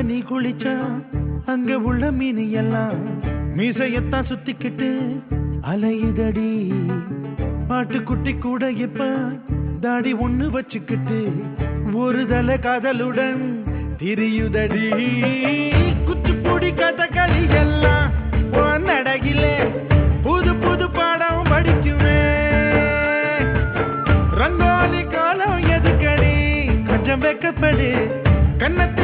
நீ குளிச்சா அங்க உள்ள மீன் எல்லாம் மீசையத்தான் சுத்திக்கிட்டு அலையுதடி. பாட்டுக்குட்டி கூட இப்ப தாடி ஒண்ணு வச்சுக்கிட்டு ஒரு தலை காதலுடன் திரியுதடி. குச்சிப்புடி கதகளி எல்லாம் நடகிலே புது புது பாடம் படிக்குமே. ரங்கோலி காலம் எதுக்கடி கொஞ்சம் வெக்கப்படு கண்ணத்தை